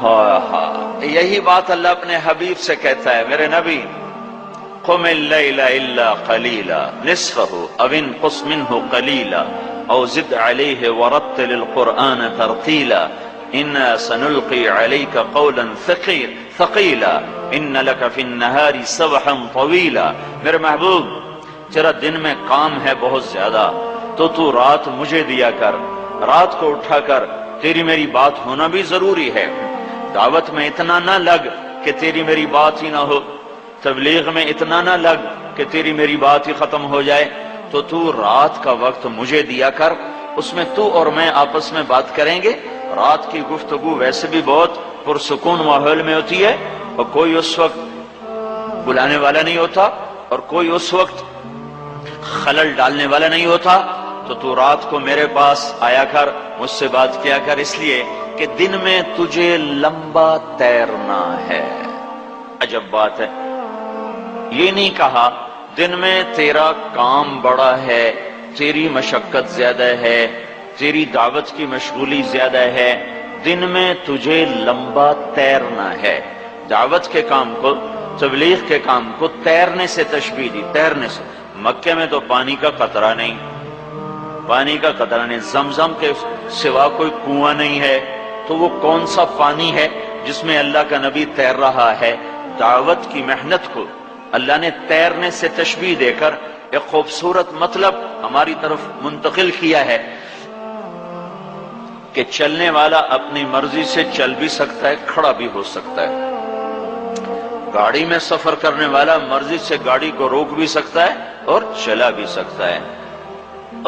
ہاں ہاں، یہی بات اللہ اپنے حبیب سے کہتا ہے، میرے نبی قم اللیل الا قلیلا نصفہ او انقص منہ قلیلا او زد علیہ ورتل القرآن ترتیلا انا سنلقی علیک قولا ثقیلا ان لک فی النہار سبحا طویلا۔ میرے محبوب تیرا دن میں کام ہے بہت زیادہ، تو رات مجھے دیا کر، رات کو اٹھا کر تیری میری بات ہونا بھی ضروری ہے۔ دعوت میں اتنا نہ لگ کہ تیری میری بات ہی نہ ہو، تبلیغ میں اتنا نہ لگ کہ تیری میری بات ہی ختم ہو جائے، تو رات کا وقت مجھے دیا کر، اس میں تو اور میں آپس میں بات کریں گے۔ رات کی گفتگو ویسے بھی بہت پرسکون ماحول میں ہوتی ہے، اور کوئی اس وقت بلانے والا نہیں ہوتا اور کوئی اس وقت خلل ڈالنے والا نہیں ہوتا، تو رات کو میرے پاس آیا کر، مجھ سے بات کیا کر، اس لیے کہ دن میں تجھے لمبا تیرنا ہے۔ عجب بات ہے، یہ نہیں کہا دن میں تیرا کام بڑا ہے، تیری مشقت زیادہ ہے، تیری دعوت کی مشغولی زیادہ ہے، دن میں تجھے لمبا تیرنا ہے۔ دعوت کے کام کو، تبلیغ کے کام کو تیرنے سے تشبیہ دی، تیرنے سے۔ مکے میں تو پانی کا قطرہ نہیں، پانی کا قطرہ نہیں، زمزم کے سوا کوئی کنواں نہیں ہے، تو وہ کون سا پانی ہے جس میں اللہ کا نبی تیر رہا ہے؟ دعوت کی محنت کو اللہ نے تیرنے سے تشبیہ دے کر ایک خوبصورت مطلب ہماری طرف منتقل کیا ہے کہ چلنے والا اپنی مرضی سے چل بھی سکتا ہے، کھڑا بھی ہو سکتا ہے۔ گاڑی میں سفر کرنے والا مرضی سے گاڑی کو روک بھی سکتا ہے اور چلا بھی سکتا ہے،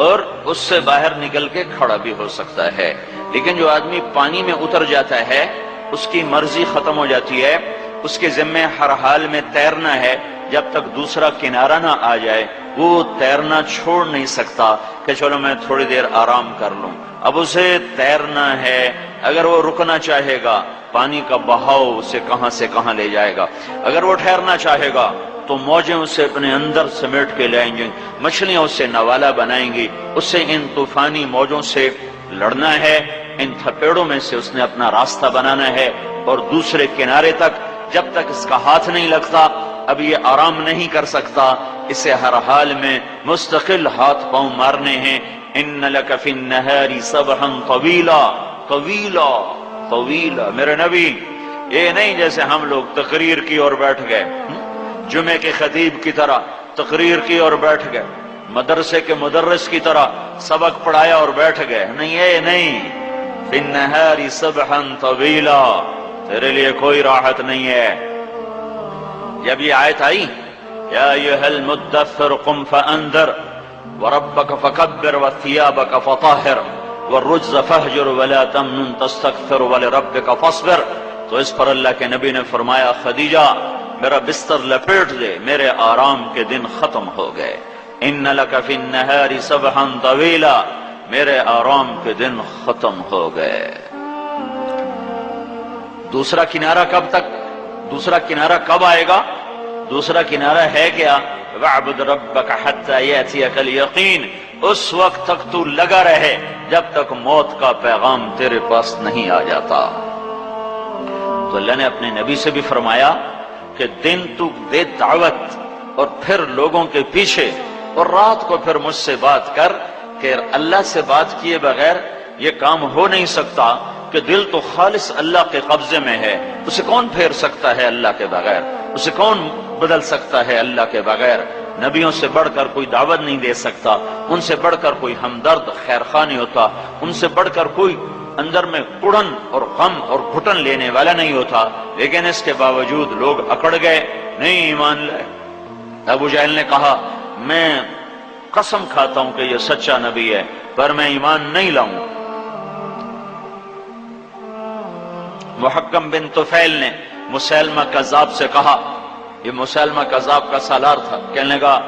اور اس سے باہر نکل کے کھڑا بھی ہو سکتا ہے۔ لیکن جو آدمی پانی میں اتر جاتا ہے، اس کی مرضی ختم ہو جاتی ہے، اس کے ذمہ ہر حال میں تیرنا ہے، جب تک دوسرا کنارہ نہ آ جائے وہ تیرنا چھوڑ نہیں سکتا کہ چلو میں تھوڑی دیر آرام کر لوں۔ اب اسے تیرنا ہے، اگر وہ رکنا چاہے گا پانی کا بہاؤ اسے کہاں سے کہاں لے جائے گا، اگر وہ ٹھہرنا چاہے گا تو موجیں اسے اپنے اندر سمیٹ کے لائیں گی، مچھلیاں اسے نوالا بنائیں گی، اسے ان طوفانی موجوں سے لڑنا ہے، ان تھپیڑوں میں سے اس نے اپنا راستہ بنانا ہے، اور دوسرے کنارے تک جب تک اس کا ہاتھ نہیں لگتا اب یہ آرام نہیں کر سکتا، اسے ہر حال میں مستقل ہاتھ پاؤں مارنے ہیں۔ ان لک فی النہار سبحا طویلا، طویلا طویلا۔ میرے نبی یہ نہیں جیسے ہم لوگ تقریر کی اور بیٹھ گئے، جمعے کے خطیب کی طرح تقریر کی اور بیٹھ گئے، مدرسے کے مدرس کی طرح سبق پڑھایا اور بیٹھ گئے، نہیں یہ نہیں۔ فی النہار سبحا طویلا، تیرے لیے کوئی راحت نہیں ہے۔ جب یہ آیت آئی یا ایھا المدثر قم فانذر وربک فکبر وثیابک فطہر والرجز فہجر ولا تمنن تستکثر ولربک فاصبر، تو اس پر اللہ کے نبی نے فرمایا خدیجہ میرا بستر لپیٹ دے، میرے آرام کے دن ختم ہو گئے۔ ان لک فی النہار سبحا طویلا، میرے آرام کے دن ختم ہو گئے۔ دوسرا کنارہ کب تک؟ دوسرا کنارہ کب آئے گا؟ دوسرا کنارہ ہے کیا؟ وَاعْبُدْ رَبَّكَ حَتَّى يَأْتِيَكَ الْيَقِينُ، اس وقت تک تو لگا رہے جب تک موت کا پیغام تیرے پاس نہیں آ جاتا۔ تو اللہ نے اپنے نبی سے بھی فرمایا کہ دن تو دے دعوت اور پھر لوگوں کے پیچھے، اور رات کو پھر مجھ سے بات کر، کہ اللہ سے بات کیے بغیر یہ کام ہو نہیں سکتا، کہ دل تو خالص اللہ کے قبضے میں ہے، اسے کون پھیر سکتا ہے اللہ کے بغیر، اسے کون بدل سکتا ہے اللہ کے بغیر۔ نبیوں سے بڑھ کر کوئی دعوت نہیں دے سکتا، ان سے بڑھ کر کوئی ہمدرد خیر خواہ نہیں ہوتا، ان سے بڑھ کر کوئی اندر میں کڑن اور غم اور گھٹن لینے والا نہیں ہوتا، لیکن اس کے باوجود لوگ اکڑ گئے، نہیں ایمان لائے۔ ابو جہل نے کہا میں قسم کھاتا ہوں کہ یہ سچا نبی ہے پر میں ایمان نہیں لاؤں۔ محکم بن طفیل نے مسیلمہ کذاب سے کہا، یہ مسیلمہ کذاب کا سالار تھا، کہنے لگا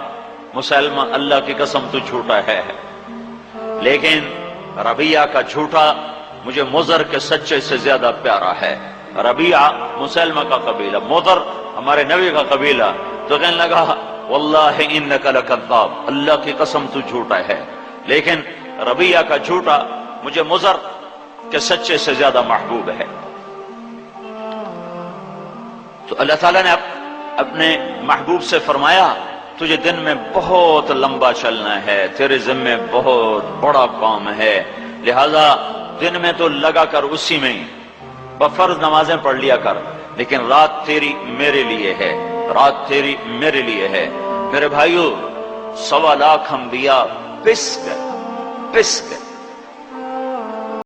مسیلمہ اللہ کی قسم تو جھوٹا ہے، لیکن ربیعہ کا جھوٹا مجھے مضر کے سچے سے زیادہ پیارا ہے۔ ربیعہ مسیلمہ کا قبیلہ، مضر ہمارے نبی کا قبیلہ، تو کہنے لگا واللہ انک لکذاب، اللہ کی قسم تو جھوٹا ہے، لیکن ربیعہ کا جھوٹا مجھے مضر کے سچے سے زیادہ محبوب ہے۔ تو اللہ تعالیٰ نے اپنے محبوب سے فرمایا تجھے دن میں بہت لمبا چلنا ہے، تیرے ذمے بہت بڑا کام ہے، لہذا دن میں تو لگا کر اسی میں ہی بفرض نمازیں پڑھ لیا کر، لیکن رات تیری میرے لیے ہے، رات تیری میرے لیے ہے۔ میرے بھائیو 1.25 لاکھ انبیاء پس گئے